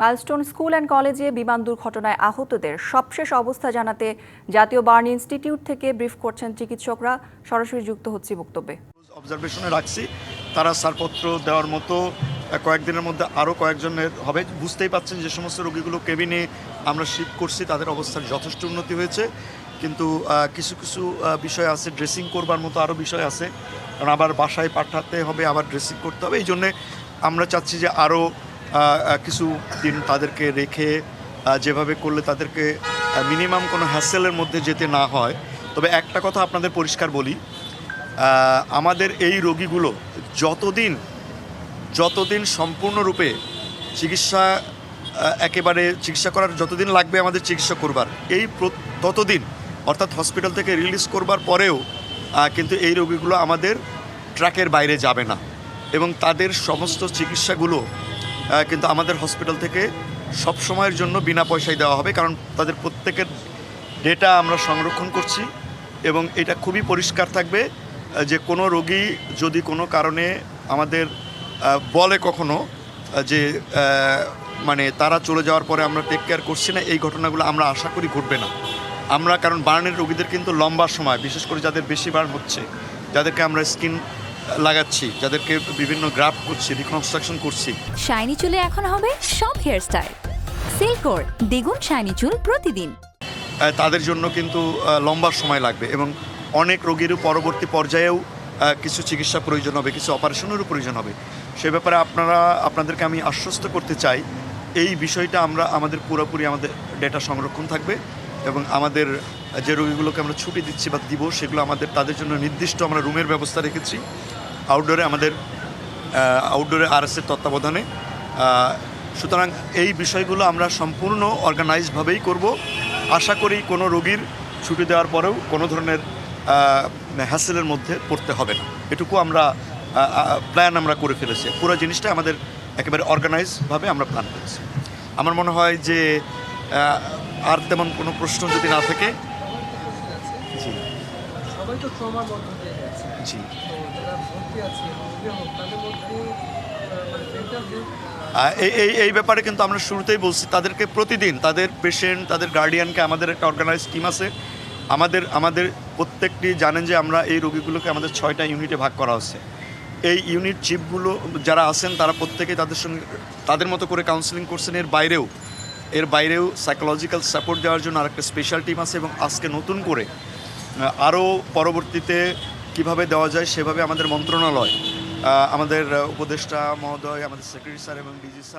Milestone school and কলেজে বিমান দুর্ঘটনায় আহতদের সবশেষ অবস্থা জানাতে জাতীয় বার্ন ইনস্টিটিউট থেকে ব্রিফ করছেন চিকিৎসকরা। সরাসরি যুক্ত হচ্ছে বক্তব্যে। অবজারভেশনে রাখছি, তারা ছাড়পত্র দেওয়ার মতো কয়েকদিনের মধ্যে আরও কয়েকজনের হবে। বুঝতেই পাচ্ছেন যে সমস্ত রোগীগুলো কেবিনে আমরা শিফট করছি, তাদের অবস্থার যথেষ্ট উন্নতি হয়েছে, কিন্তু কিছু কিছু বিষয় আছে, ড্রেসিং করবার মতো আরও বিষয় আছে, কারণ আবার বাসায় পাঠাতে হবে, আবার ড্রেসিং করতে হবে। এই জন্যে আমরা চাচ্ছি যে আরও কিছু দিন তাদেরকে রেখে যেভাবে করলে তাদেরকে মিনিমাম কোনো হ্যাসেলের মধ্যে যেতে না হয়। তবে একটা কথা আপনাদের পরিষ্কার বলি, আমাদের এই রোগীগুলো যতদিন সম্পূর্ণরূপে চিকিৎসা করার যতদিন লাগবে আমাদের চিকিৎসা করবার, ততদিন অর্থাৎ হসপিটাল থেকে রিলিজ করবার পরেও কিন্তু এই রোগীগুলো আমাদের ট্র্যাকের বাইরে যাবে না, এবং তাদের সমস্ত চিকিৎসাগুলো কিন্তু আমাদের হসপিটাল থেকে সব সময়ের জন্য বিনা পয়সায় দেওয়া হবে, কারণ তাদের প্রত্যেকের ডেটা আমরা সংরক্ষণ করছি। এবং এটা খুবই পরিষ্কার থাকবে যে কোনো রোগী যদি কোনো কারণে আমাদের বলে কখনো যে মানে তারা চলে যাওয়ার পরে আমরা টেক কেয়ার করছি না, এই ঘটনাগুলো আমরা আশা করি ঘটবে না। আমরা কারণ বার্নের রোগীদের কিন্তু লম্বা সময়, বিশেষ করে যাদের বেশি বার্ন হচ্ছে, যাদেরকে আমরা স্কিন লাগাচ্ছি, যাদেরকে বিভিন্ন গ্রাফট করছি, রিকনস্ট্রাকশন করছি। শাইনি চুলে এখন হবে সব হেয়ারস্টাইল। সিল্কোর দ্বিগুণ শাইনি চুল প্রতিদিন। তাদের জন্য কিন্তু লম্বা সময় লাগবে, এবং অনেক রোগীরও পরবর্তী পর্যায়েও কিছু চিকিৎসা প্রয়োজন হবে, কিছু অপারেশনেরও প্রয়োজন হবে। সে ব্যাপারে আপনাদেরকে আমি আশ্বস্ত করতে চাই, এই বিষয়টা আমাদের পুরোপুরি আমাদের ডেটা সংরক্ষণ থাকবে, এবং আমাদের যে রোগীগুলোকে আমরা ছুটি দিচ্ছি বা দিব, সেগুলো তাদের জন্য নির্দিষ্ট আমরা রুমের ব্যবস্থা রেখেছি আউটডোরে আরএসের তত্ত্বাবধানে। সুতরাং এই বিষয়গুলো আমরা সম্পূর্ণ অর্গানাইজভাবেই করব। আশা করি কোনো রোগীর ছুটি দেওয়ার পরেও কোনো ধরনের হ্যাসেলের মধ্যে পড়তে হবে না। এটুকু প্ল্যান আমরা করে ফেলেছি। পুরো জিনিসটা আমাদের একেবারে অর্গানাইজভাবে আমরা প্ল্যান করেছি। আমার মনে হয় যে আর তেমন কোনো প্রশ্ন যদি না থাকে। জি সবাই তো ট্রমার মধ্যে দিয়ে গেছে। জি যারা ভর্তি আছে তাদের মধ্যে মেন্টাল হেলথ এই ব্যাপারে কিন্তু আমরা শুরুতেই বলছি, তাদেরকে প্রতিদিন তাদের পেশেন্ট, তাদের গার্ডিয়ানকে আমাদের একটা অর্গানাইজ টিম আছে। আমাদের প্রত্যেকটি জানেন যে আমরা এই রোগীগুলোকে আমাদের 6টা ইউনিটে ভাগ করা হচ্ছে। এই ইউনিট চিফগুলো যারা আছেন তারা প্রত্যেকে তাদের সঙ্গে তাদের মতো করে কাউন্সেলিং করছেন। এর বাইরেও সাইকোলজিক্যাল সাপোর্ট দেওয়ার জন্য আরেকটা স্পেশাল টিম আছে, এবং আজকে নতুন করে আরও পরবর্তীতে কিভাবে দেওয়া যায় সেভাবে আমাদের মন্ত্রণালয়, আমাদের উপদেষ্টা মহোদয়, আমাদের সেক্রেটারি স্যার এবং ডিজি স্যার